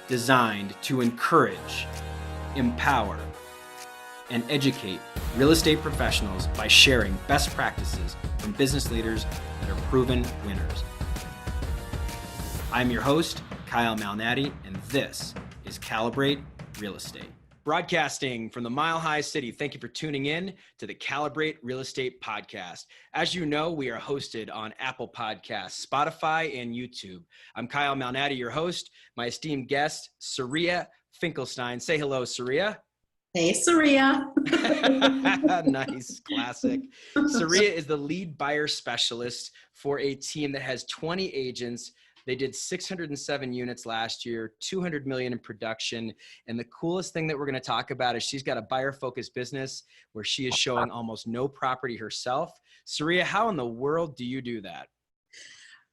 designed to encourage, empower, and educate real estate professionals by sharing best practices from business leaders that are proven winners. I'm your host, Kyle Malnati, and this is Calibrate Real Estate. Broadcasting from the Mile High City, thank you for tuning in to the Calibrate Real Estate Podcast. As you know, we are hosted on Apple Podcasts, Spotify, and YouTube. I'm Kyle Malnati, your host. My esteemed guest, Saria Finkelstien. Say hello, Saria. Hey, Saria. Nice, classic. Saria is the lead buyer specialist for a team that has 20 agents. They did 607 units last year, 200 million in production. And the coolest thing that we're going to talk about is she's got a buyer-focused business where she is showing almost no property herself. Saria, how in the world do you do that?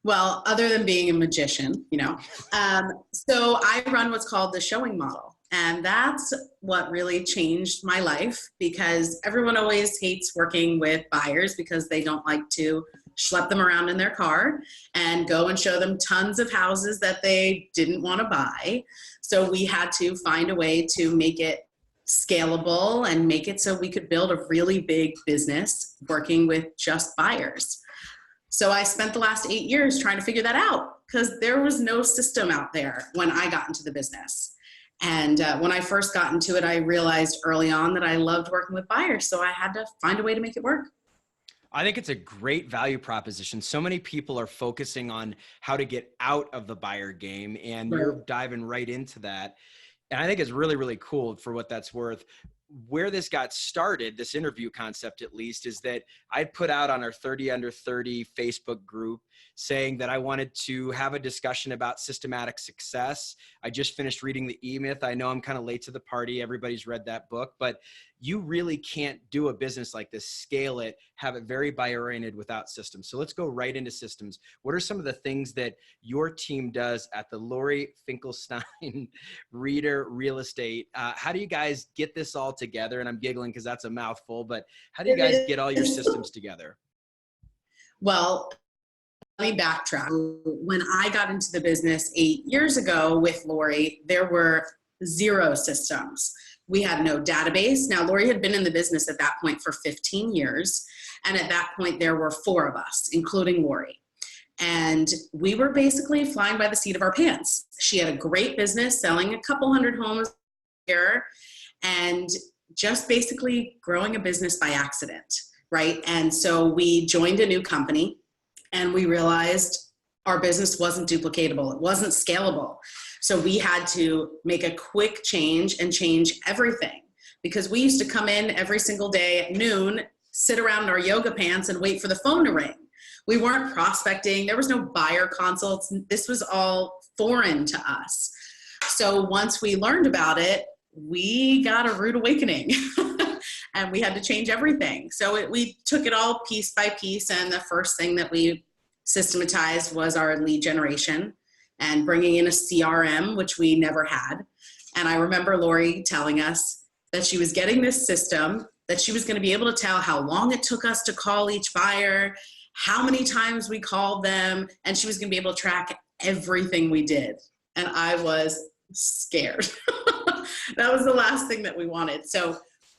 Well, other than being a magician, so I run what's called the showing model. And that's what really changed my life, because everyone always hates working with buyers because they don't like to schlep them around in their car and go and show them tons of houses that they didn't want to buy. So we had to find a way to make it scalable and make it so we could build a really big business working with just buyers. So I spent the last 8 years trying to figure that out because there was no system out there when I got into the business. And when I first got into it, I realized early on that I loved working with buyers. So I had to find a way to make it work. I think it's a great value proposition. So many people are focusing on how to get out of the buyer game, and you're diving right into that. And I think it's really, really cool for what that's worth. Where this got started, this interview concept at least, is that I put out on our 30 Under 30 Facebook group saying that I wanted to have a discussion about systematic success. I just finished reading The E-Myth. I know I'm kind of late to the party. Everybody's read that book, but you really can't do a business like this, scale it, have it very buyer-oriented without systems. So let's go right into systems. What are some of the things that your team does at the Lori Finkelstien Reader Real Estate? How do you guys get this all together? And I'm giggling because that's a mouthful, but how do you guys get all your systems together? Well, let me backtrack. When I got into the business 8 years ago with Lori, there were 0 systems. We had no database. Now, Lori had been in the business at that point for 15 years. And at that point, there were 4 of us, including Lori. And we were basically flying by the seat of our pants. She had a great business selling a couple hundred homes a year and just basically growing a business by accident, right? And so we joined a new company and we realized our business wasn't duplicatable. It wasn't scalable. So we had to make a quick change and change everything, because we used to come in every single day at noon, sit around in our yoga pants and wait for the phone to ring. We weren't prospecting. There was no buyer consults. This was all foreign to us. So once we learned about it, we got a rude awakening and we had to change everything. So we took it all piece by piece. And the first thing that we systematized was our lead generation and bringing in a CRM, which we never had. And I remember Lori telling us that she was getting this system, that she was going to be able to tell how long it took us to call each buyer, how many times we called them, and she was going to be able to track everything we did. And I was scared. That was the last thing that we wanted. So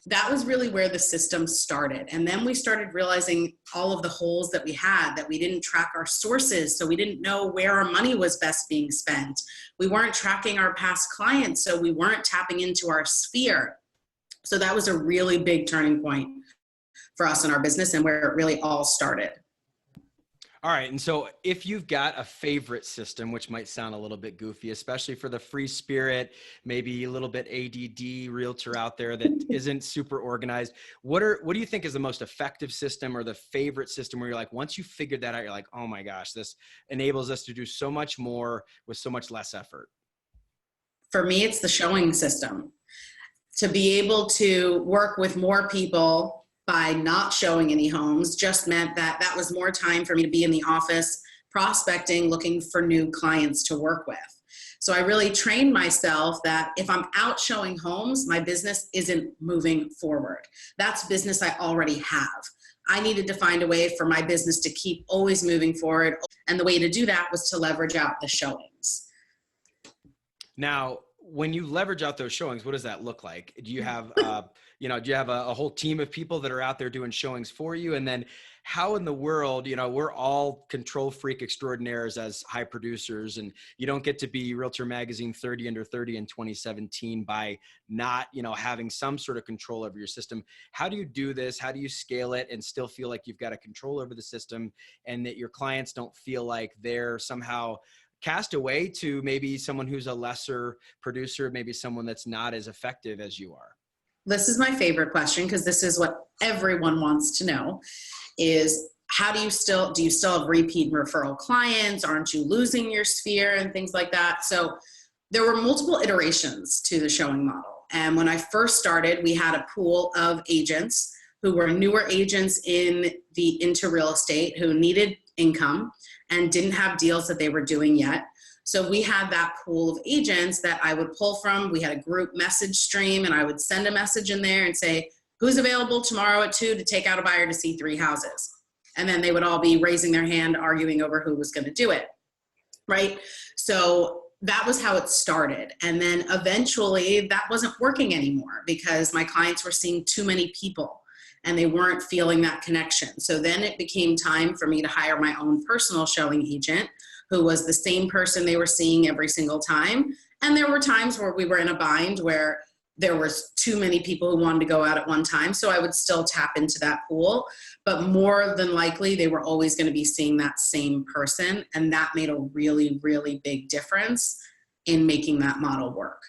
that was really where the system started. And then we started realizing all of the holes that we had, that we didn't track our sources. So we didn't know where our money was best being spent. We weren't tracking our past clients. So we weren't tapping into our sphere. So that was a really big turning point for us in our business and where it really all started. All right. And so if you've got a favorite system, which might sound a little bit goofy, especially for the free spirit, maybe a little bit ADD realtor out there that isn't super organized, what do you think is the most effective system or the favorite system where you're like, once you figured that out, you're like, oh my gosh, this enables us to do so much more with so much less effort? For me, it's the showing system. To be able to work with more people by not showing any homes just meant that that was more time for me to be in the office prospecting, looking for new clients to work with. So I really trained myself that if I'm out showing homes, my business isn't moving forward. That's business I already have. I needed to find a way for my business to keep always moving forward. And the way to do that was to leverage out the showings. Now, when you leverage out those showings, what does that look like? Do you have, do you have a whole team of people that are out there doing showings for you? And then how in the world, we're all control freak extraordinaires as high producers, and you don't get to be Realtor Magazine 30 under 30 in 2017 by not, having some sort of control over your system. How do you do this? How do you scale it and still feel like you've got a control over the system and that your clients don't feel like they're somehow cast away to maybe someone who's a lesser producer, maybe someone that's not as effective as you are? This is my favorite question, because this is what everyone wants to know, is do you still have repeat referral clients? Aren't you losing your sphere and things like that? So there were multiple iterations to the showing model. And when I first started, we had a pool of agents who were newer agents into real estate who needed income and didn't have deals that they were doing yet. So we had that pool of agents that I would pull from. We had a group message stream, and I would send a message in there and say, who's available tomorrow at 2 to take out a buyer to see 3 houses? And then they would all be raising their hand, arguing over who was going to do it, right? So that was how it started. And then eventually that wasn't working anymore because my clients were seeing too many people and they weren't feeling that connection. So then it became time for me to hire my own personal showing agent, who was the same person they were seeing every single time. And there were times where we were in a bind where there was too many people who wanted to go out at one time. So I would still tap into that pool, but more than likely they were always going to be seeing that same person. And that made a really, really big difference in making that model work.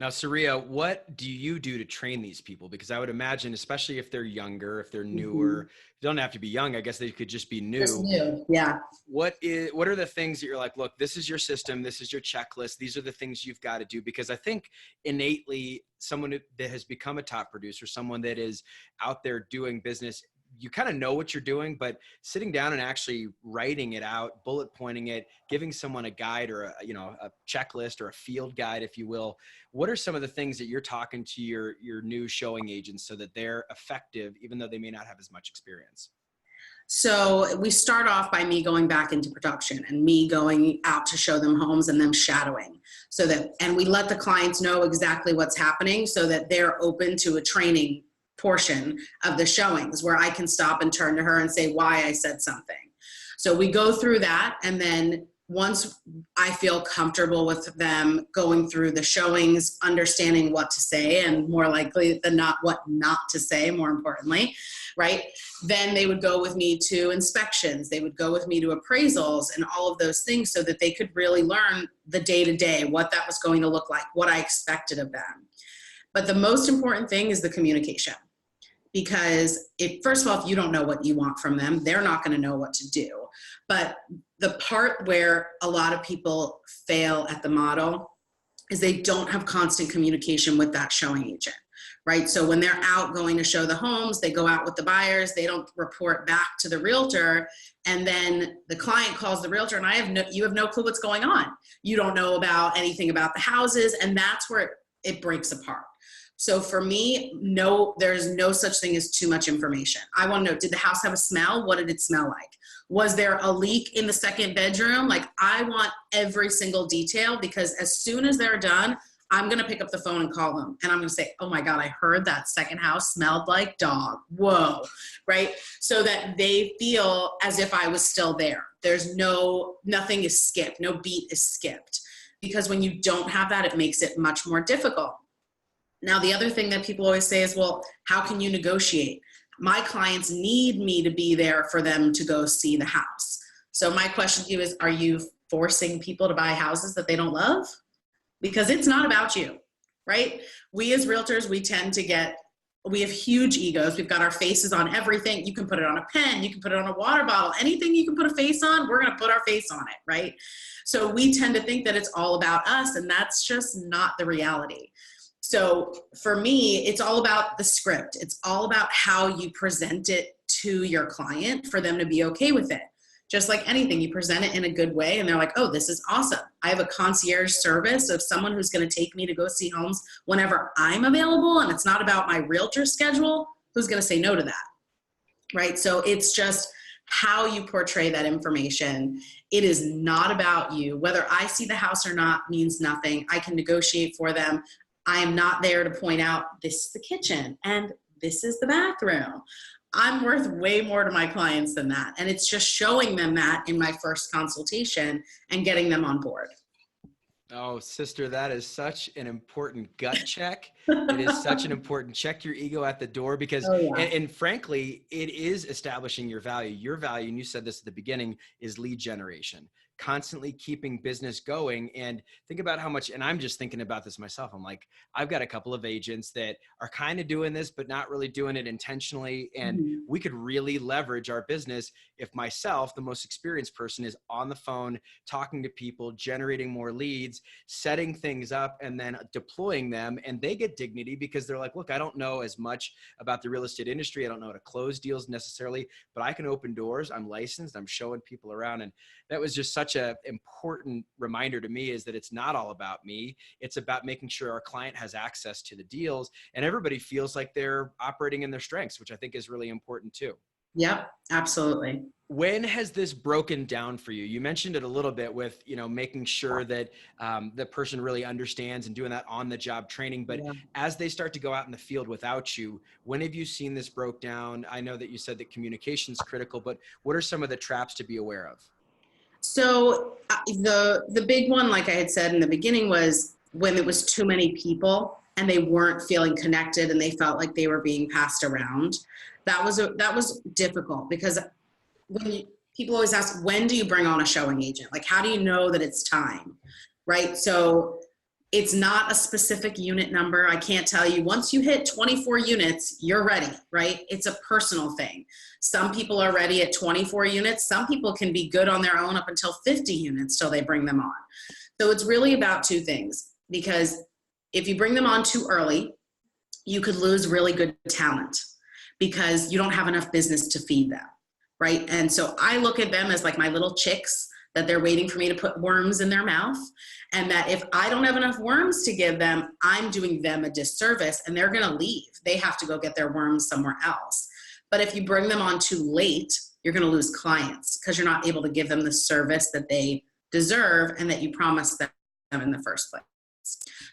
Now, Saria, what do you do to train these people? Because I would imagine, especially if they're younger, if they're newer, they don't have to be young. I guess they could just be new. Just new. Yeah. What are the things that you're like, look, this is your system. This is your checklist. These are the things you've got to do. Because I think innately someone that has become a top producer, someone that is out there doing business, you kind of know what you're doing, but sitting down and actually writing it out, bullet pointing it, giving someone a guide or a checklist or a field guide, if you will. What are some of the things that you're talking to your new showing agents so that they're effective, even though they may not have as much experience? So we start off by me going back into production and me going out to show them homes and them shadowing and we let the clients know exactly what's happening so that they're open to a training portion of the showings where I can stop and turn to her and say why I said something. So we go through that, and then once I feel comfortable with them going through the showings, understanding what to say, and more likely than not what not to say, more importantly, right? Then they would go with me to inspections. They would go with me to appraisals and all of those things so that they could really learn the day-to-day, what that was going to look like, what I expected of them. But the most important thing is the communication. Because first of all, if you don't know what you want from them, they're not going to know what to do. But the part where a lot of people fail at the model is they don't have constant communication with that showing agent, right? So when they're out going to show the homes, they go out with the buyers, they don't report back to the realtor, and then the client calls the realtor and you have no clue what's going on. You don't know about anything about the houses, and that's where it breaks apart. So for me, there's no such thing as too much information. I want to know, did the house have a smell? What did it smell like? Was there a leak in the second bedroom? Like, I want every single detail, because as soon as they're done, I'm going to pick up the phone and call them. And I'm going to say, oh my God, I heard that second house smelled like dog. Whoa. Right. So that they feel as if I was still there. Nothing is skipped. No beat is skipped, because when you don't have that, it makes it much more difficult. Now, the other thing that people always say is, well, how can you negotiate? My clients need me to be there for them to go see the house. So my question to you is, are you forcing people to buy houses that they don't love? Because it's not about you, right? We as realtors, we have huge egos. We've got our faces on everything. You can put it on a pen. You can put it on a water bottle. Anything you can put a face on, we're going to put our face on it, right? So we tend to think that it's all about us, and that's just not the reality. So for me, it's all about the script. It's all about how you present it to your client for them to be okay with it. Just like anything, you present it in a good way and they're like, oh, this is awesome. I have a concierge service of someone who's going to take me to go see homes whenever I'm available, and it's not about my realtor schedule. Who's going to say no to that? Right? So it's just how you portray that information. It is not about you. Whether I see the house or not means nothing. I can negotiate for them. I am not there to point out, this is the kitchen and this is the bathroom. I'm worth way more to my clients than that. And it's just showing them that in my first consultation and getting them on board. Oh, sister, that is such an important gut check. It is such an important check your ego at the door, because, and frankly, it is establishing your value. Your value, and you said this at the beginning, is lead generation. Constantly keeping business going. And think about how much, and I'm just thinking about this myself. I'm like, I've got a couple of agents that are kind of doing this, but not really doing it intentionally. And we could really leverage our business if myself, the most experienced person, is on the phone, talking to people, generating more leads, setting things up, and then deploying them. And they get dignity because they're like, look, I don't know as much about the real estate industry. I don't know how to close deals necessarily, but I can open doors. I'm licensed. I'm showing people around. And that was just such an important reminder to me, is that it's not all about me. It's about making sure our client has access to the deals and everybody feels like they're operating in their strengths, which I think is really important too. Yep, absolutely. When has this broken down for you? You mentioned it a little bit with, making sure that the person really understands and doing that on the job training. But as they start to go out in the field without you, when have you seen this broke down? I know that you said that communication is critical, but what are some of the traps to be aware of? So the big one, like I had said in the beginning, was when it was too many people and they weren't feeling connected and they felt like they were being passed around. That was difficult, because people always ask, when do you bring on a showing agent? Like, how do you know that it's time, right? So it's not a specific unit number. I can't tell you, once you hit 24 units, you're ready, right? It's a personal thing. Some people are ready at 24 units. Some people can be good on their own up until 50 units till they bring them on. So it's really about two things, because if you bring them on too early, you could lose really good talent because you don't have enough business to feed them, right? And so I look at them as like my little chicks that they're waiting for me to put worms in their mouth. And that if I don't have enough worms to give them, I'm doing them a disservice and they're gonna leave. They have to go get their worms somewhere else. But if you bring them on too late, you're gonna lose clients because you're not able to give them the service that they deserve and that you promised them in the first place.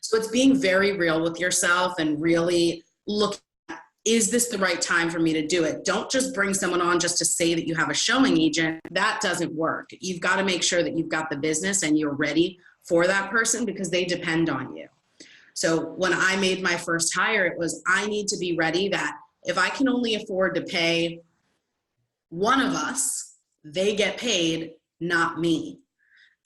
So it's being very real with yourself and really looking at, is this the right time for me to do it? Don't just bring someone on just to say that you have a showing agent. That doesn't work. You've got to make sure that you've got the business and you're ready for that person because they depend on you. So when I made my first hire, it was, I need to be ready that if I can only afford to pay one of us, they get paid, not me.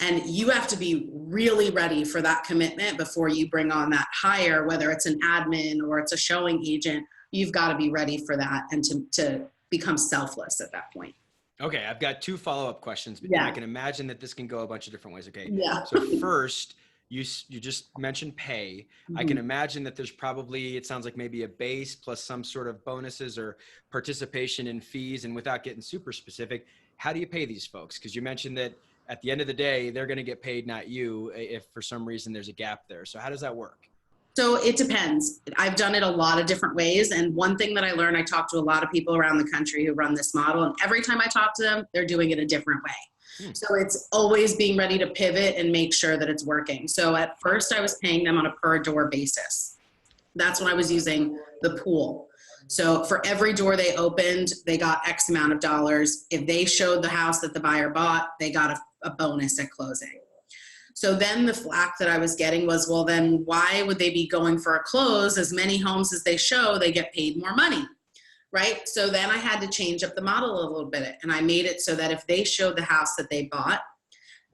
And you have to be really ready for that commitment before you bring on that hire, whether it's an admin or it's a showing agent. You've got to be ready for that and to become selfless at that point. Okay, I've got two follow-up questions. I can imagine that this can go a bunch of different ways. Okay, so first, you just mentioned pay. I can imagine that there's probably, it sounds like maybe a base plus some sort of bonuses or participation in fees. And without getting super specific, how do you pay these folks? Because you mentioned that at the end of the day, they're going to get paid, not you, if for some reason there's a gap there. So how does that work? So it depends. I've done it a lot of different ways. And one thing that I learned, I talk to a lot of people around the country who run this model. And every time I talk to them, they're doing it a different way. So it's always being ready to pivot and make sure that it's working. So at first I was paying them on a per door basis. That's when I was using the pool. So for every door they opened, they got X amount of dollars. If they showed the house that the buyer bought, they got a bonus at closing. So then the flack that I was getting was, well, then why would they be going for a close? As many homes as they show, they get paid more money, right? So then I had to change up the model a little bit. And I made it so that if they showed the house that they bought,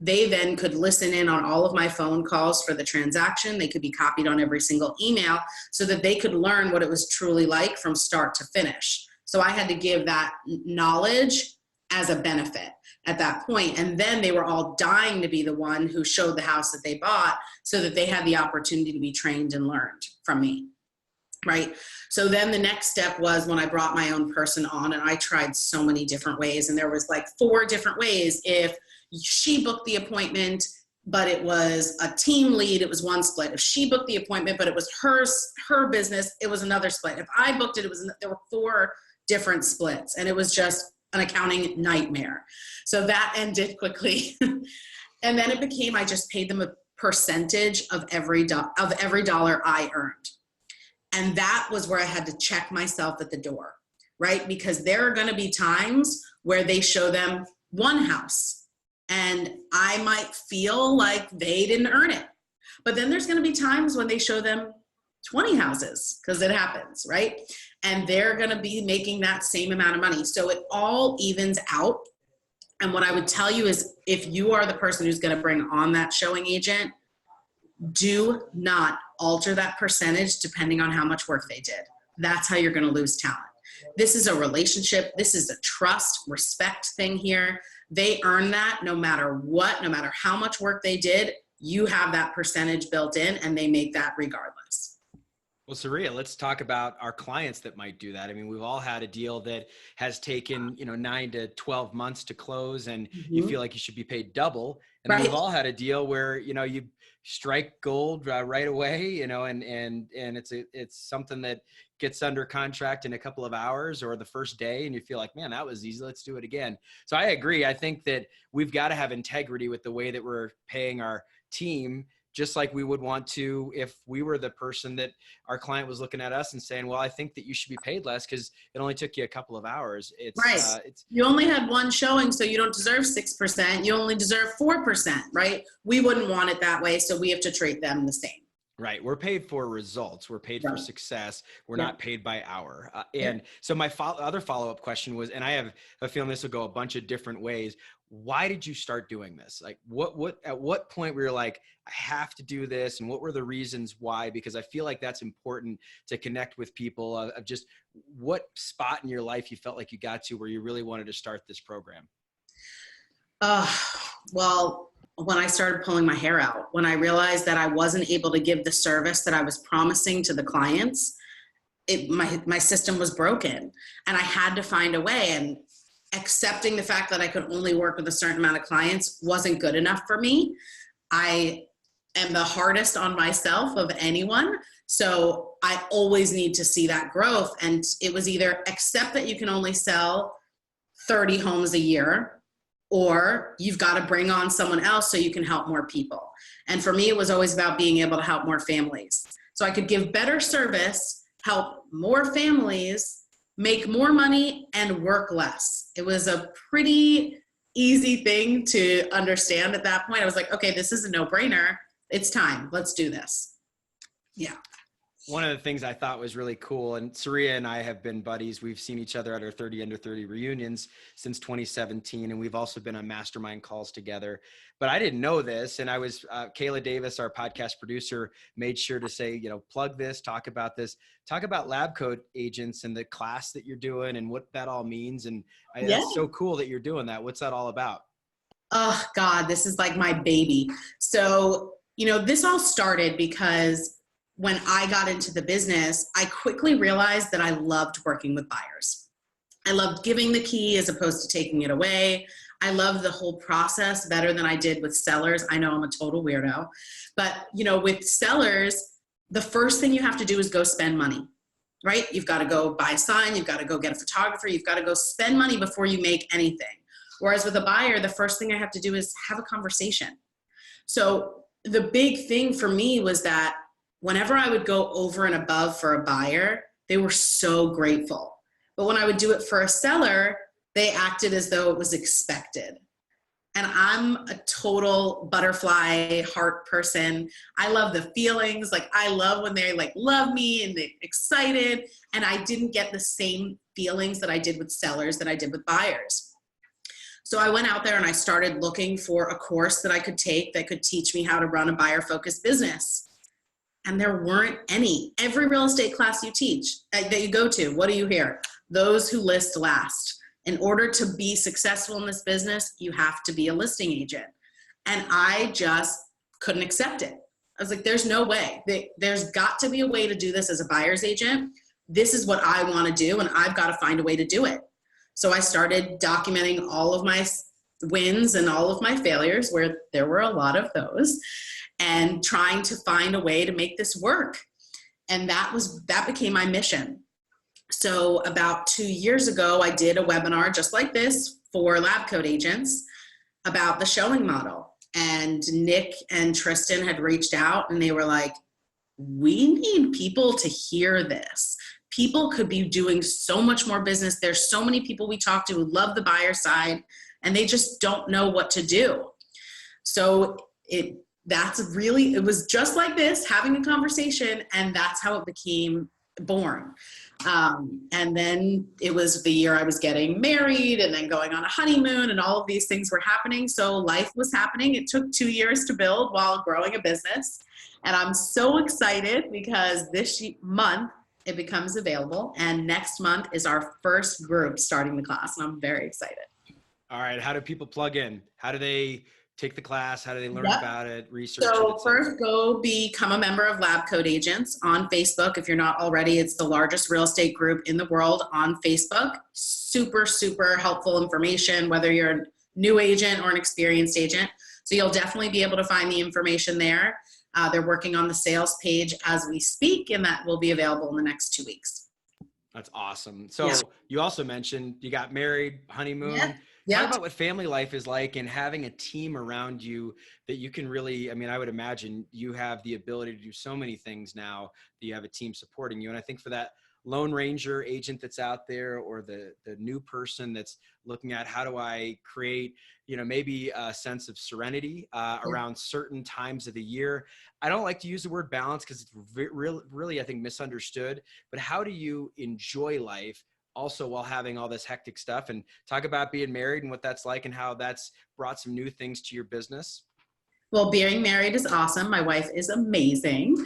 they then could listen in on all of my phone calls for the transaction. They could be copied on every single email so that they could learn what it was truly like from start to finish. So I had to give that knowledge as a benefit at that point. And then they were all dying to be the one who showed the house that they bought so that they had the opportunity to be trained and learned from me, right? So then the next step was when I brought my own person on, and I tried so many different ways. And there was like 4 different ways. If she booked the appointment, but it was a team lead, it was one split. If she booked the appointment, but it was her business, it was another split. If I booked it, there were 4 different splits. And it was just an accounting nightmare. So that ended quickly. And then it became, I just paid them a percentage of every dollar I earned. And that was where I had to check myself at the door, right? Because there are going to be times where they show them one house and I might feel like they didn't earn it. But then there's going to be times when they show them 20 houses, because it happens, right? And they're going to be making that same amount of money. So it all evens out. And what I would tell you is, if you are the person who's going to bring on that showing agent, do not alter that percentage depending on how much work they did. That's how you're going to lose talent. This is a relationship. This is a trust, respect thing here. They earn that no matter what, no matter how much work they did. You have that percentage built in, and they make that regardless. Well, Saria, let's talk about our clients that might do that. I mean, we've all had a deal that has taken, 9 to 12 months to close, and you feel like you should be paid double. And then we've all had a deal where, you strike gold right away, and it's something that gets under contract in a couple of hours or the first day, and you feel like, man, that was easy. Let's do it again. So I agree. I think that we've got to have integrity with the way that we're paying our team, just like we would want to if we were the person that our client was looking at us and saying, well, I think that you should be paid less because it only took you a couple of hours. You only had one showing, so you don't deserve 6%. You only deserve 4%, right? We wouldn't want it that way, so we have to treat them the same. Right. We're paid for results. We're paid for success. We're not paid by hour. And so my other follow-up question was, and I have a feeling this will go a bunch of different ways. Why did you start doing this? Like at what point were you like, I have to do this? And what were the reasons why? Because I feel like that's important to connect with people of just what spot in your life you felt like you got to where you really wanted to start this program. Well, when I started pulling my hair out, when I realized that I wasn't able to give the service that I was promising to the clients, my system was broken, and I had to find a way. And accepting the fact that I could only work with a certain amount of clients wasn't good enough for me. I am the hardest on myself of anyone. So I always need to see that growth. And it was either accept that you can only sell 30 homes a year, or you've got to bring on someone else so you can help more people. And for me, it was always about being able to help more families. So I could give better service, help more families, make more money, and work less. It was a pretty easy thing to understand at that point. I was like, okay, this is a no-brainer. It's time. Let's do this. Yeah. One of the things I thought was really cool, and Saria and I have been buddies. We've seen each other at our 30 Under 30 reunions since 2017, and we've also been on mastermind calls together. But I didn't know this, and I was, Kayla Davis, our podcast producer, made sure to say, plug this, talk about this, talk about lab coat agents and the class that you're doing and what that all means. And That's so cool that you're doing that. What's that all about? Oh, God, this is like my baby. So, this all started because when I got into the business, I quickly realized that I loved working with buyers. I loved giving the key as opposed to taking it away. I loved the whole process better than I did with sellers. I know I'm a total weirdo, but with sellers, the first thing you have to do is go spend money, right? You've got to go buy a sign. You've got to go get a photographer. You've got to go spend money before you make anything. Whereas with a buyer, the first thing I have to do is have a conversation. So the big thing for me was that whenever I would go over and above for a buyer, they were so grateful. But when I would do it for a seller, they acted as though it was expected. And I'm a total butterfly heart person. I love the feelings. Like, I love when they love me and they're excited. And I didn't get the same feelings that I did with sellers that I did with buyers. So I went out there and I started looking for a course that I could take that could teach me how to run a buyer-focused business. And there weren't any. Every real estate class you teach, that you go to, what do you hear? Those who list last. In order to be successful in this business, you have to be a listing agent. And I just couldn't accept it. I was like, there's no way. There's got to be a way to do this as a buyer's agent. This is what I want to do, and I've got to find a way to do it. So I started documenting all of my wins and all of my failures, where there were a lot of those, and trying to find a way to make this work. And that became my mission. So about 2 years ago, I did a webinar just like this for lab coat agents about the showing model. And Nick and Tristan had reached out and they were like, we need people to hear this. People could be doing so much more business. There's so many people we talk to who love the buyer side and they just don't know what to do. So it was just like this, having a conversation, and that's how it became born. And then it was the year I was getting married and then going on a honeymoon, and all of these things were happening. So life was happening. It took 2 years to build while growing a business. And I'm so excited because this month it becomes available, and next month is our first group starting the class, and I'm very excited. All right. How do people plug in? How do they take the class? How do they learn about it, research it? So first, go become a member of Lab Coat Agents on Facebook. If you're not already, it's the largest real estate group in the world on Facebook. Super, super helpful information, whether you're a new agent or an experienced agent. So you'll definitely be able to find the information there. They're working on the sales page as we speak, and that will be available in the next 2 weeks. That's awesome. So you also mentioned you got married, honeymoon. Yeah. Talk about what family life is like and having a team around you that you can really, I mean, I would imagine you have the ability to do so many things now that you have a team supporting you. And I think for that Lone Ranger agent that's out there, or the new person that's looking at how do I create, maybe a sense of serenity around certain times of the year. I don't like to use the word balance because it's really, I think, misunderstood, but how do you enjoy life also while having all this hectic stuff? And talk about being married and what that's like and how that's brought some new things to your business. Well, being married is awesome. My wife is amazing.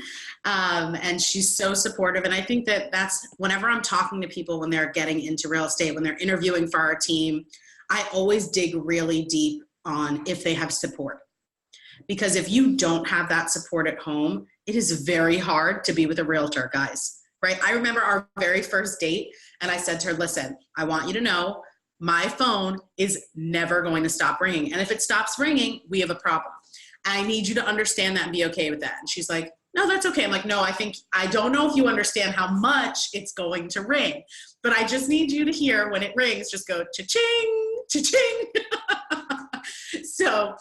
And she's so supportive. And I think that's whenever I'm talking to people when they're getting into real estate, when they're interviewing for our team, I always dig really deep on if they have support. Because if you don't have that support at home, it is very hard to be with a realtor, guys, right? I remember our very first date, and I said to her, listen, I want you to know my phone is never going to stop ringing. And if it stops ringing, we have a problem. I need you to understand that and be okay with that. And she's like, no, that's okay. I'm like, no, I don't know if you understand how much it's going to ring, but I just need you to hear when it rings, just go cha-ching, cha-ching. So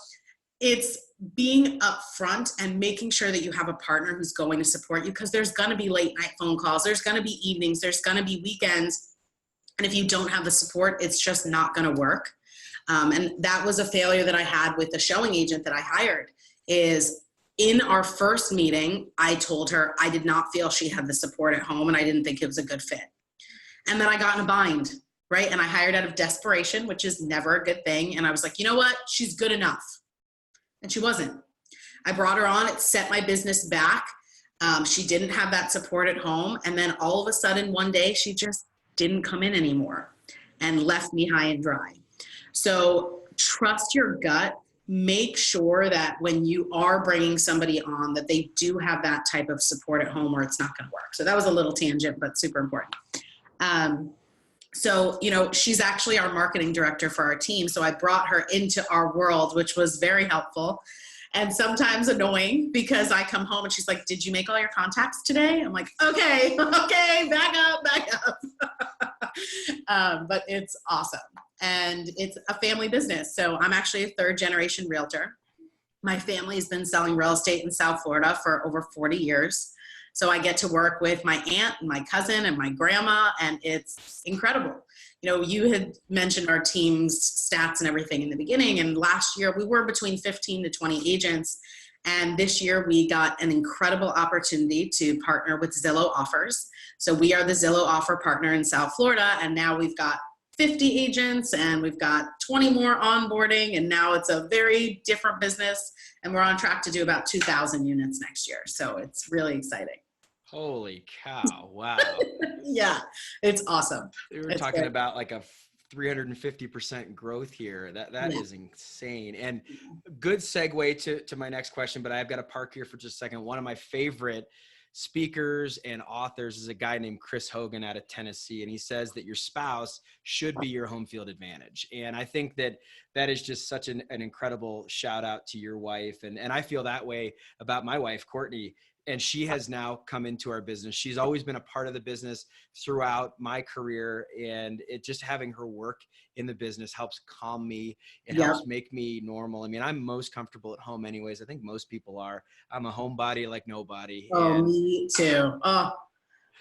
it's being upfront and making sure that you have a partner who's going to support you, because there's going to be late night phone calls. There's going to be evenings. There's going to be weekends. And if you don't have the support, it's just not going to work. And that was a failure that I had with the showing agent that I hired. Is in our first meeting, I told her I did not feel she had the support at home and I didn't think it was a good fit. And then I got in a bind, right? And I hired out of desperation, which is never a good thing. And I was like, you know what? She's good enough. And she wasn't. I brought her on. It set my business back. She didn't have that support at home. And then all of a sudden, one day, she just didn't come in anymore and left me high and dry. So trust your gut. Make sure that when you are bringing somebody on, that they do have that type of support at home, or it's not going to work. So that was a little tangent, but super important. So, she's actually our marketing director for our team. So I brought her into our world, which was very helpful and sometimes annoying, because I come home and she's like, did you make all your contacts today? I'm like, okay, back up. But it's awesome. And it's a family business. So I'm actually a 3rd generation realtor. My family has been selling real estate in South Florida for over 40 years. So I get to work with my aunt and my cousin and my grandma, and it's incredible. You had mentioned our team's stats and everything in the beginning. And last year we were between 15 to 20 agents. And this year we got an incredible opportunity to partner with Zillow Offers. So we are the Zillow Offer partner in South Florida. And now we've got 50 agents and we've got 20 more onboarding, and now it's a very different business, and we're on track to do about 2,000 units next year. So it's really exciting. Holy cow. Wow. Yeah, it's awesome. We were talking about like a 350% growth here. That is insane. And good segue to my next question, but I've got to park here for just a second. One of my favorite speakers and authors is a guy named Chris Hogan out of Tennessee. And he says that your spouse should be your home field advantage. And I think that is just such an incredible shout out to your wife. And I feel that way about my wife, Courtney. And she has now come into our business. She's always been a part of the business throughout my career. And it just having her work in the business helps calm me. It Yep. helps make me normal. I mean, I'm most comfortable at home anyways. I think most people are. I'm a homebody like nobody. Oh, And me too. Oh,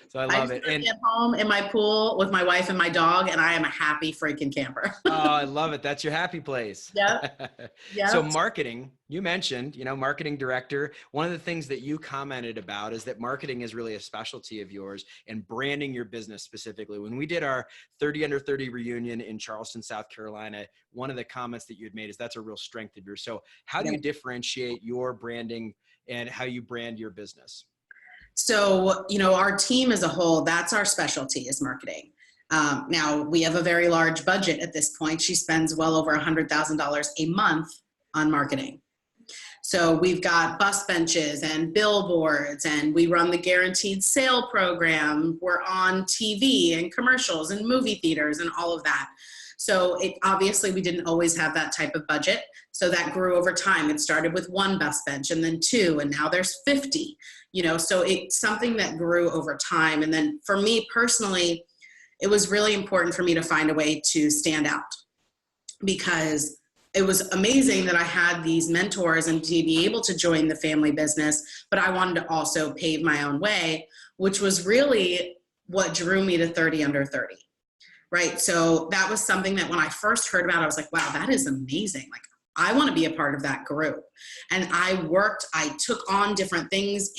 so I I love just it. want to And be at home in my pool with my wife and my dog, and I am a happy freaking camper. oh, I love it. That's your happy place. Yep. So Yep. marketing, you mentioned, marketing director. One of the things that you commented about is that marketing is really a specialty of yours and branding your business specifically. When we did our 30 under 30 reunion in Charleston, South Carolina, one of the comments that you had made is that's a real strength of yours. So how do you differentiate your branding and how you brand your business? So, our team as a whole, that's our specialty is marketing. Now, we have a very large budget at this point. She spends well over $100,000 a month on marketing. So we've got bus benches and billboards, and we run the guaranteed sale program. We're on TV and commercials and movie theaters and all of that. So obviously we didn't always have that type of budget. So that grew over time. It started with one bus bench and then two, and now there's 50, so it's something that grew over time. And then for me personally, it was really important for me to find a way to stand out, because it was amazing that I had these mentors and to be able to join the family business, but I wanted to also pave my own way, which was really what drew me to 30 under 30. Right. So that was something that when I first heard about it, I was like, wow, that is amazing. Like, I want to be a part of that group. And I took on different things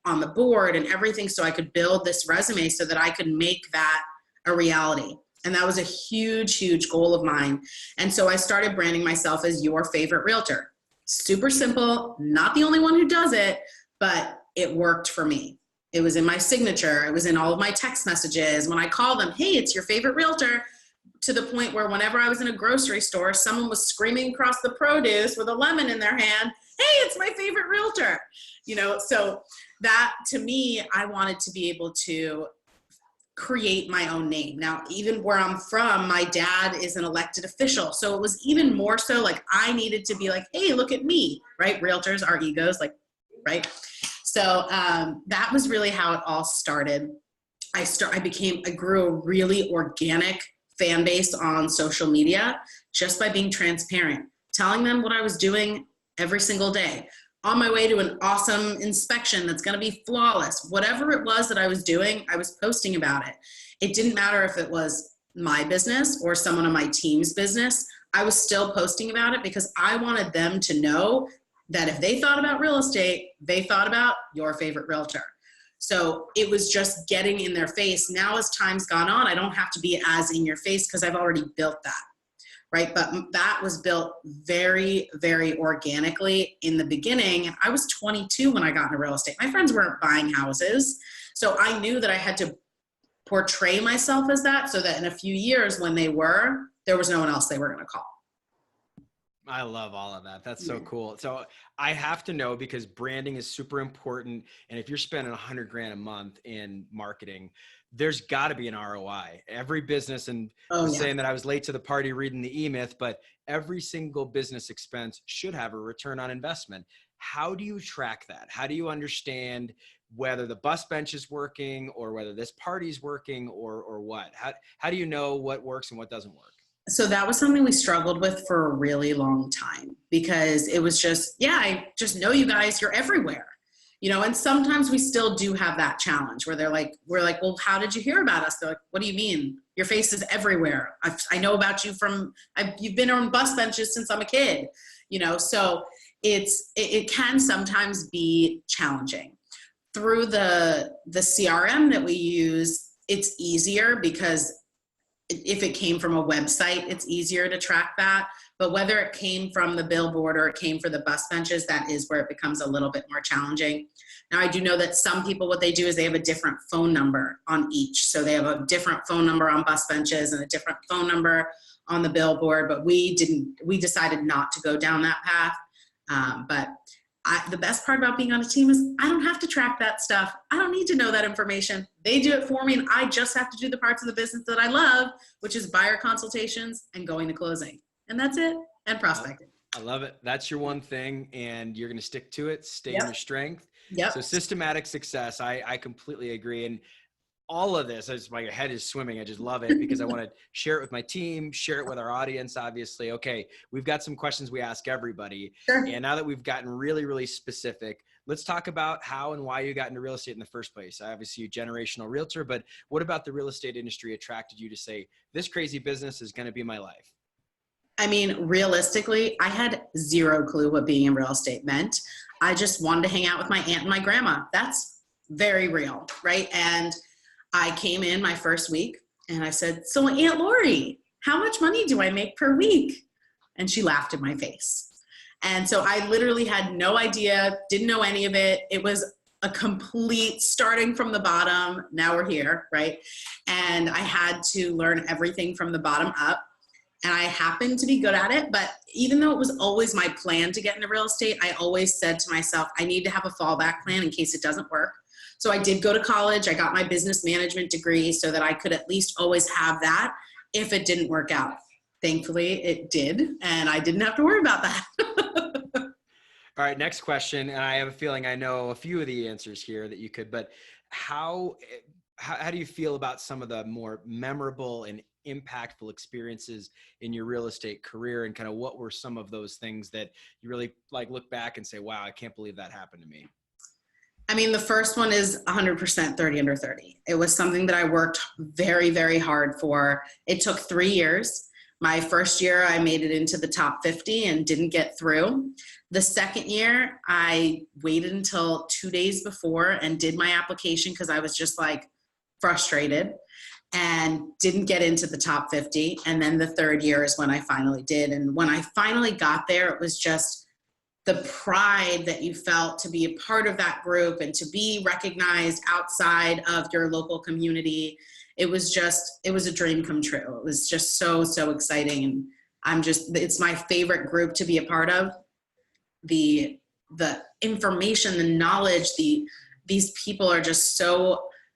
on the board and everything so I could build this resume so that I could make that a reality. And that was a huge, huge goal of mine. And so I started branding myself as your favorite realtor. Super simple, not the only one who does it, but it worked for me. It was in my signature. It was in all of my text messages. When I call them, hey, it's your favorite realtor, to the point where whenever I was in a grocery store, someone was screaming across the produce with a lemon in their hand, hey, it's my favorite realtor. So that to me, I wanted to be able to create my own name. Now, even where I'm from, my dad is an elected official. So it was even more so like I needed to be like, hey, look at me, right? Realtors, our egos, like, right? So that was really how it all started. I grew a really organic fan base on social media just by being transparent, telling them what I was doing every single day. On my way to an awesome inspection that's going to be flawless. Whatever it was that I was doing, I was posting about it. It didn't matter if it was my business or someone on my team's business. I was still posting about it because I wanted them to know that if they thought about real estate, they thought about your favorite realtor. So it was just getting in their face. Now, as time's gone on, I don't have to be as in your face because I've already built that, right? But that was built very, very organically in the beginning. I was 22 when I got into real estate. My friends weren't buying houses. So I knew that I had to portray myself as that so that in a few years when there was no one else they were going to call. I love all of that. That's so cool. So I have to know, because branding is super important. And if you're spending $100,000 a month in marketing, there's got to be an ROI. Every business, and saying that I was late to the party reading the E-Myth, but every single business expense should have a return on investment. How do you track that? How do you understand whether the bus bench is working or whether this party's working or what? How do you know what works and what doesn't work? So that was something we struggled with for a really long time, because it was just, I just know you guys, you're everywhere, and sometimes we still do have that challenge where we're like, well, how did you hear about us? They're like, what do you mean? Your face is everywhere. I know about you you've been on bus benches since I'm a kid, so it can sometimes be challenging. Through the CRM that we use, it's easier because if it came from a website, it's easier to track that. But whether it came from the billboard or it came for the bus benches, that is where it becomes a little bit more challenging. Now, I do know that some people, what they do is they have a different phone number on each. So they have a different phone number on bus benches and a different phone number on the billboard. But we decided not to go down that path. But the best part about being on a team is I don't have to track that stuff. I don't need to know that information. They do it for me, and I just have to do the parts of the business that I love, which is buyer consultations and going to closing. And that's it. And prospecting. I love it. That's your one thing, and you're going to stick to it, stay in your strength. Yep. So systematic success, I completely agree. And all of this, as my head is swimming, I just love it because I want to share it with my team, share it with our audience, obviously. Okay, we've got some questions we ask everybody. Sure. And now that we've gotten really, really specific, let's talk about how and why you got into real estate in the first place. Obviously, you're a generational realtor, but what about the real estate industry attracted you to say, this crazy business is going to be my life? I mean, realistically, I had zero clue what being in real estate meant. I just wanted to hang out with my aunt and my grandma. That's very real, right? And I came in my first week and I said, so Aunt Lori, how much money do I make per week? And she laughed in my face. And so I literally had no idea, didn't know any of it. It was a complete starting from the bottom. Now we're here, right? And I had to learn everything from the bottom up. And I happened to be good at it. But even though it was always my plan to get into real estate, I always said to myself, I need to have a fallback plan in case it doesn't work. So I did go to college. I got my business management degree so that I could at least always have that if it didn't work out. Thankfully, it did. And I didn't have to worry about that. All right, next question. And I have a feeling I know a few of the answers here that you could, but how do you feel about some of the more memorable and impactful experiences in your real estate career, and kind of what were some of those things that you really like look back and say, wow, I can't believe that happened to me? I mean, the first one is 100% 30 under 30. It was something that I worked very, very hard for. It took 3 years. My first year, I made it into the top 50 and didn't get through. The second year, I waited until 2 days before and did my application because I was just like frustrated and didn't get into the top 50. And then the third year is when I finally did. And when I finally got there, it was just the pride that you felt to be a part of that group and to be recognized outside of your local community. It was a dream come true. It was just so, so exciting. And it's my favorite group to be a part of. The information, the knowledge, these people are just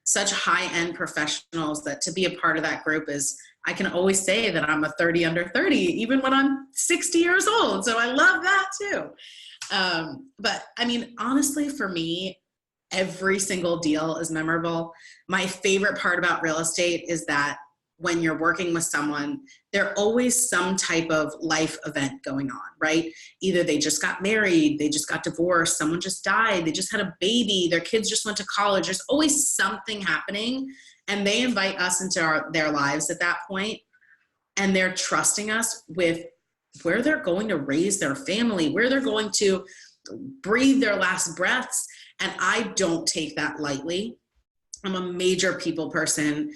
such high-end professionals that to be a part of that group is, I can always say that I'm a 30 under 30, even when I'm 60 years old. So I love that too. But I mean, honestly, for me, every single deal is memorable. My favorite part about real estate is that when you're working with someone, there's always some type of life event going on, right? Either they just got married, they just got divorced, someone just died, they just had a baby, their kids just went to college. There's always something happening, and they invite us into their lives at that point, and they're trusting us with where they're going to raise their family, where they're going to breathe their last breaths. And I don't take that lightly. I'm a major people person.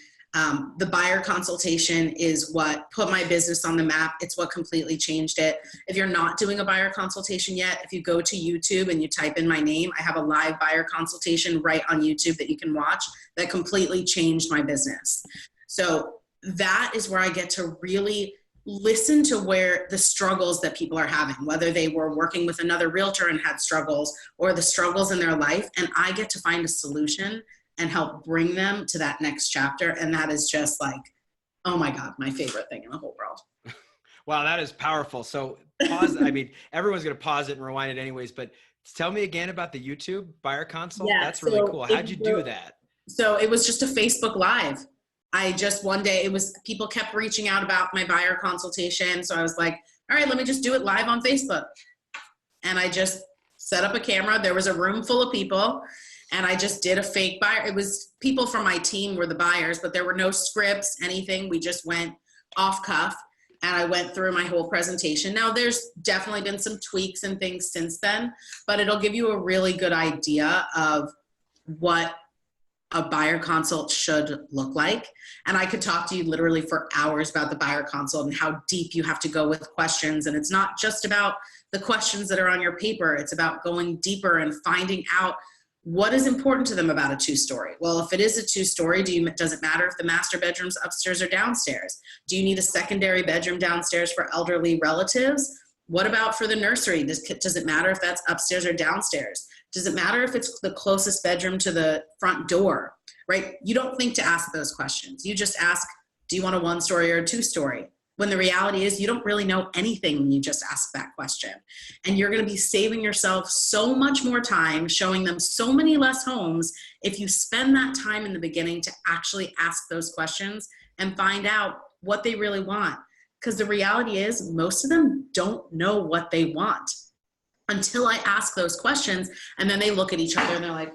The buyer consultation is what put my business on the map. It's what completely changed it. If you're not doing a buyer consultation yet, if you go to YouTube and you type in my name, I have a live buyer consultation right on YouTube that you can watch that completely changed my business. So that is where I get to really listen to where the struggles that people are having, whether they were working with another realtor and had struggles or the struggles in their life. And I get to find a solution and help bring them to that next chapter. And that is just like, oh my God, my favorite thing in the whole world. Wow, that is powerful. So pause. I mean, everyone's going to pause it and rewind it anyways, but tell me again about the YouTube buyer consult. Yeah, that's really cool. How'd you do that? So it was just a Facebook Live. One day people kept reaching out about my buyer consultation. So I was like, all right, let me just do it live on Facebook. And I just set up a camera. There was a room full of people. And I just did a fake buyer. It was people from my team were the buyers, but there were no scripts, anything. We just went off cuff, and I went through my whole presentation. Now, there's definitely been some tweaks and things since then, but it'll give you a really good idea of what a buyer consult should look like. And I could talk to you literally for hours about the buyer consult and how deep you have to go with questions. And it's not just about the questions that are on your paper. It's about going deeper and finding out what is important to them about a two-story? Well, if it is a two-story, does it matter if the master bedroom's upstairs or downstairs? Do you need a secondary bedroom downstairs for elderly relatives? What about for the nursery? Does it matter if that's upstairs or downstairs? Does it matter if it's the closest bedroom to the front door, right? You don't think to ask those questions. You just ask, do you want a one-story or a two-story? When the reality is you don't really know anything when you just ask that question. And you're going to be saving yourself so much more time, showing them so many less homes if you spend that time in the beginning to actually ask those questions and find out what they really want. Because the reality is most of them don't know what they want until I ask those questions. And then they look at each other and they're like,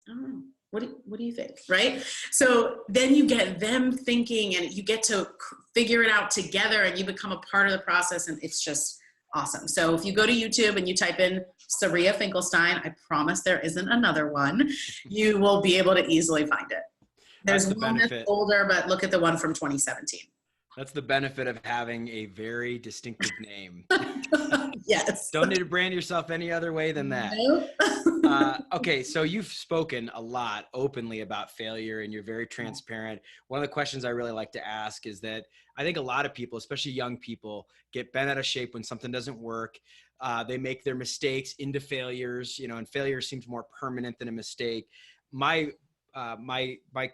I don't know. What do you think? Right? So then you get them thinking and you get to figure it out together and you become a part of the process, and it's just awesome. So if you go to YouTube and you type in Saria Finkelstien, I promise there isn't another one, you will be able to easily find it. There's one that's older, but look at the one from 2017. That's the benefit of having a very distinctive name. Yes. Don't need to brand yourself any other way than that. Nope. Okay, so you've spoken a lot openly about failure and you're very transparent. One of the questions I really like to ask is that I think a lot of people, especially young people, get bent out of shape when something doesn't work. They make their mistakes into failures, and failure seems more permanent than a mistake. My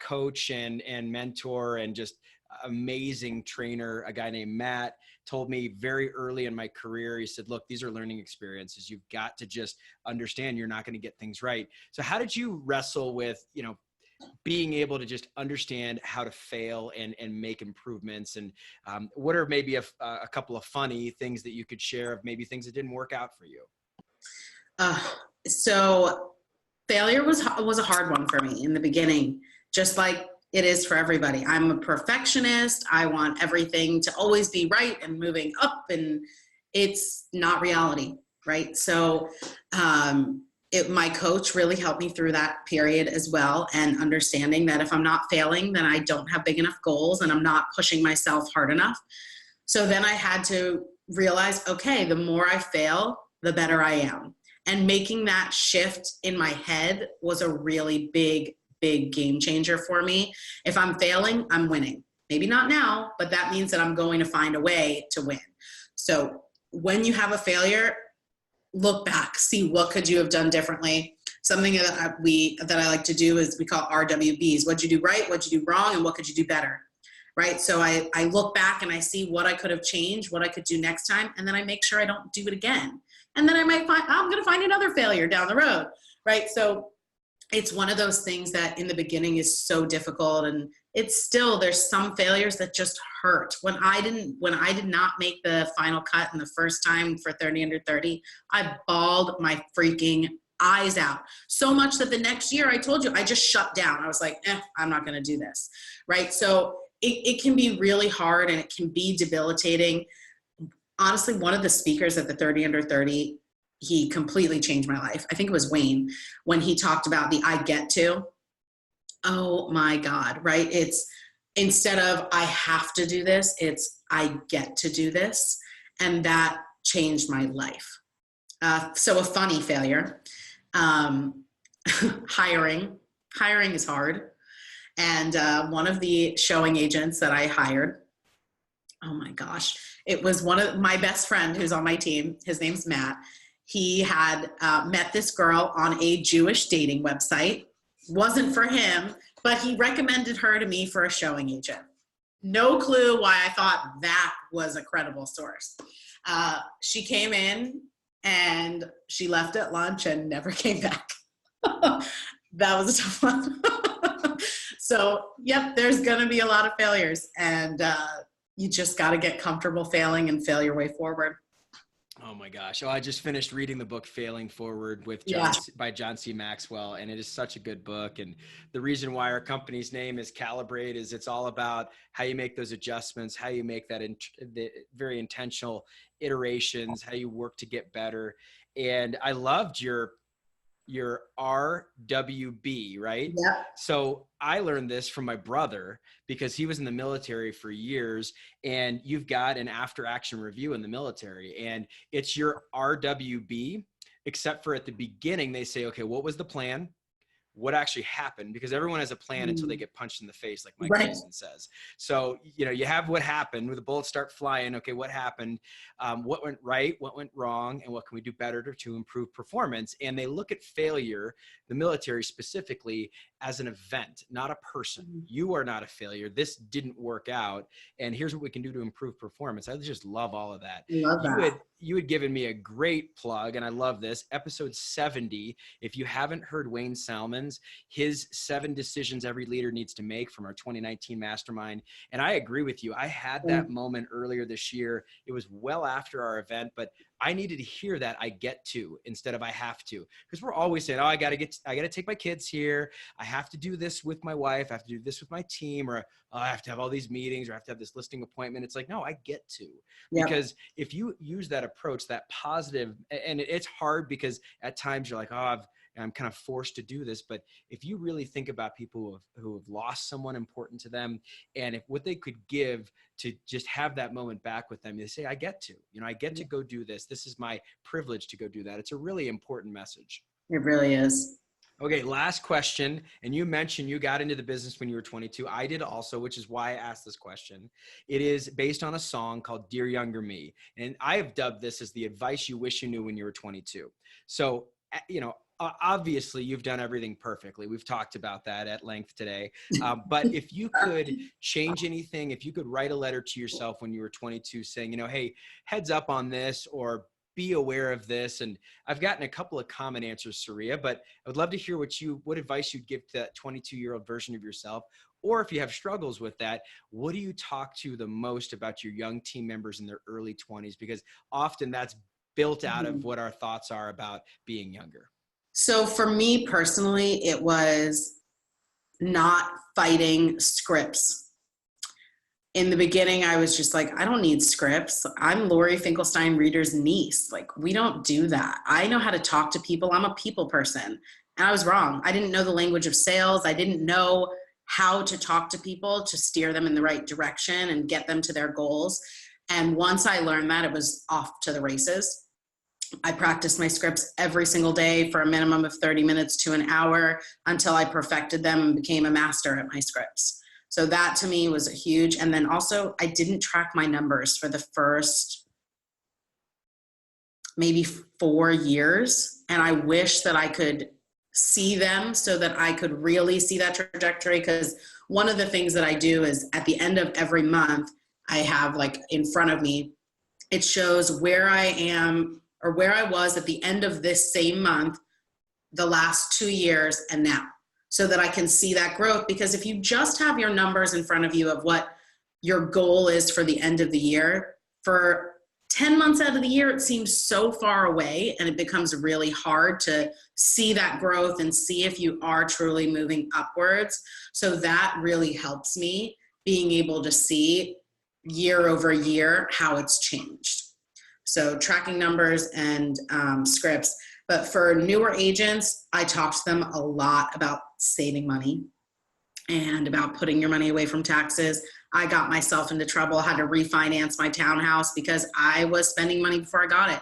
coach and mentor and just amazing trainer, a guy named Matt, told me very early in my career, he said, look, these are learning experiences. You've got to just understand you're not going to get things right. So how did you wrestle with, being able to just understand how to fail and make improvements? And what are maybe a couple of funny things that you could share of maybe things that didn't work out for you? So failure was a hard one for me in the beginning, just like it is for everybody. I'm a perfectionist. I want everything to always be right and moving up, and it's not reality, right? So my coach really helped me through that period as well, and understanding that if I'm not failing, then I don't have big enough goals and I'm not pushing myself hard enough. So then I had to realize, okay, the more I fail, the better I am. And making that shift in my head was a really big game changer for me. If I'm failing, I'm winning. Maybe not now, but that means that I'm going to find a way to win. So when you have a failure, look back, see what could you have done differently. Something that I like to do is we call RWBs. What'd you do right? What'd you do wrong? And what could you do better? Right? So I look back and I see what I could have changed, what I could do next time. And then I make sure I don't do it again. And then I'm going to find another failure down the road. Right? So it's one of those things that in the beginning is so difficult, and there's some failures that just hurt. When I did not make the final cut in the first time for 30 under 30, I bawled my freaking eyes out so much that the next year I told you, I just shut down. I was like, I'm not going to do this. Right. So it can be really hard and it can be debilitating. Honestly, one of the speakers at the 30 under 30, he completely changed my life. I think it was Wayne, when he talked about the I get to. Oh my God, right? It's instead of I have to do this, it's I get to do this. And that changed my life. So a funny failure, hiring is hard. And one of the showing agents that I hired, oh my gosh, it was one of my best friend who's on my team. His name's Matt. He had met this girl on a Jewish dating website. Wasn't for him, but he recommended her to me for a showing agent. No clue why I thought that was a credible source. She came in and she left at lunch and never came back. That was a tough one. So, yep, there's going to be a lot of failures, and you just got to get comfortable failing and fail your way forward. Oh my gosh. Oh, I just finished reading the book Failing Forward by John C. Maxwell, and it is such a good book. And the reason why our company's name is Calibrate is it's all about how you make those adjustments, how you make that the very intentional iterations, how you work to get better. And I loved your RWB, right? Yeah. So I learned this from my brother because he was in the military for years, and you've got an after action review in the military, and it's your RWB, except for at the beginning, they say, okay, what was the plan? what actually happened, because everyone has a plan until they get punched in the face, like Mike Right. Tyson says. So, you have what happened, the bullets start flying. Okay, what happened? What went right? What went wrong? And what can we do better to improve performance? And they look at failure, the military specifically, as an event, not a person. You are not a failure. This didn't work out. And here's what we can do to improve performance. I just love all of that. Love that. You had given me a great plug, and I love this. Episode 70. If you haven't heard Wayne Salmon's, his 7 decisions every leader needs to make from our 2019 mastermind. And I agree with you. I had that moment earlier this year. It was well after our event, but I needed to hear that I get to instead of I have to, because we're always saying, oh, I got to take my kids here. I have to do this with my wife. I have to do this with my team, or I have to have all these meetings, or I have to have this listing appointment. It's like, no, I get to, because if you use that approach, that positive, and it's hard because at times you're like, oh, I'm kind of forced to do this. But if you really think about people who have lost someone important to them, and if what they could give to just have that moment back with them, they say, I get to, I get to go do this. This is my privilege to go do that. It's a really important message. It really is. Okay, last question. And you mentioned you got into the business when you were 22. I did also, which is why I asked this question. It is based on a song called Dear Younger Me. And I have dubbed this as the advice you wish you knew when you were 22. So, obviously you've done everything perfectly. We've talked about that at length today. But if you could change anything, if you could write a letter to yourself when you were 22 saying, hey, heads up on this, or be aware of this. And I've gotten a couple of common answers, Saria, but I would love to hear what advice you'd give to that 22-year-old version of yourself. Or if you have struggles with that, what do you talk to the most about your young team members in their early 20s? Because often that's built out of what our thoughts are about being younger. So for me personally, it was not fighting scripts. In the beginning, I was just like, I don't need scripts. I'm Lori Finkelstien Reader's niece. Like, we don't do that. I know how to talk to people. I'm a people person. And I was wrong. I didn't know the language of sales. I didn't know how to talk to people to steer them in the right direction and get them to their goals. And once I learned that, it was off to the races. I practiced my scripts every single day for a minimum of 30 minutes to an hour until I perfected them and became a master at my scripts. So that to me was a huge. And then also I didn't track my numbers for the first maybe 4 years. And I wish that I could see them so that I could really see that trajectory. Because one of the things that I do is at the end of every month, I have like in front of me, it shows where I am or where I was at the end of this same month, the last 2 years and now, so that I can see that growth. Because if you just have your numbers in front of you of what your goal is for the end of the year, for 10 months out of the year, it seems so far away, and it becomes really hard to see that growth and see if you are truly moving upwards. So that really helps me being able to see year over year how it's changed. So tracking numbers and scripts. But for newer agents, I talk to them a lot about saving money and about putting your money away from taxes. I got myself into trouble, had to refinance my townhouse because I was spending money before I got it.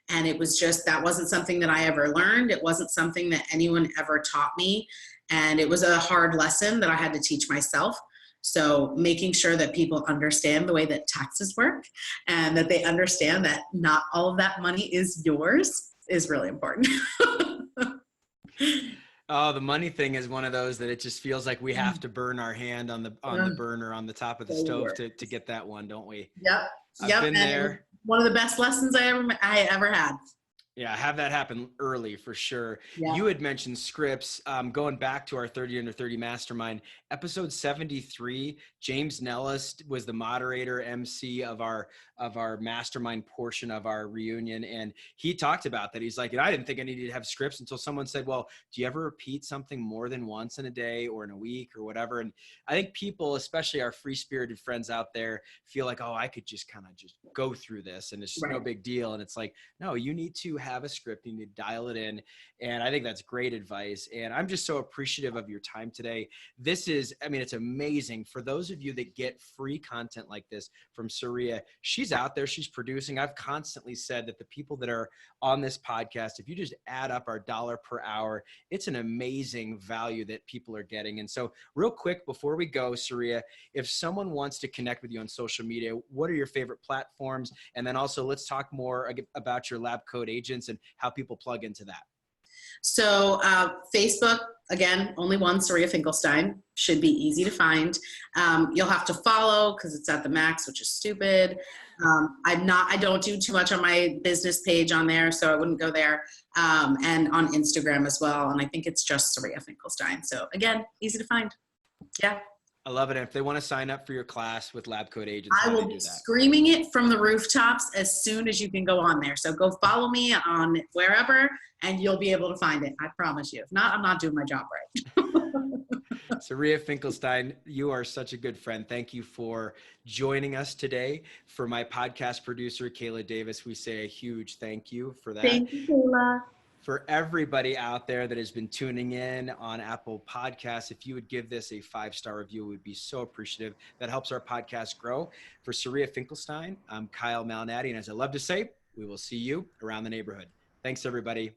And it was just, that wasn't something that I ever learned. It wasn't something that anyone ever taught me. And it was a hard lesson that I had to teach myself. So making sure that people understand the way that taxes work and that they understand that not all of that money is yours is really important. Oh, the money thing is one of those that it just feels like we have to burn our hand on the burner on the top of the stove to get that one, don't we? Yep. I've been there. One of the best lessons I ever had. Yeah, have that happen early for sure. Yeah. You had mentioned scripts. Going back to our 30 Under 30 Mastermind, episode 73, James Nellis was the moderator, MC of our mastermind portion of our reunion. And he talked about that. He's like, I didn't think I needed to have scripts until someone said, well, do you ever repeat something more than once in a day or in a week or whatever? And I think people, especially our free-spirited friends out there, feel like, oh, I could just kind of just go through this and it's just no big deal. And it's like, no, you need to have a script. You need to dial it in. And I think that's great advice. And I'm just so appreciative of your time today. This is, I mean, it's amazing. For those of you that get free content like this from Saria, she's out there, she's producing. I've constantly said that the people that are on this podcast, if you just add up our dollar per hour, it's an amazing value that people are getting. And so real quick, before we go, Saria, if someone wants to connect with you on social media, what are your favorite platforms? And then also let's talk more about your lab coat agents and how people plug into that. So Facebook, again, only one, Saria Finkelstien, should be easy to find. You'll have to follow because it's at the max, which is stupid. I don't do too much on my business page on there, so I wouldn't go there. And on Instagram as well. And I think it's just Saria Finkelstien. So again, easy to find. Yeah. I love it. And if they want to sign up for your class with lab coat agents, I will be screaming it from the rooftops as soon as you can go on there. So go follow me on wherever and you'll be able to find it. I promise you. If not, I'm not doing my job right. Saria Finkelstien, you are such a good friend. Thank you for joining us today. For my podcast producer, Kayla Davis, we say a huge thank you for that. Thank you, Kayla. For everybody out there that has been tuning in on Apple Podcasts, if you would give this a 5-star review, we'd be so appreciative. That helps our podcast grow. For Saria Finkelstien, I'm Kyle Malnati, and as I love to say, we will see you around the neighborhood. Thanks, everybody.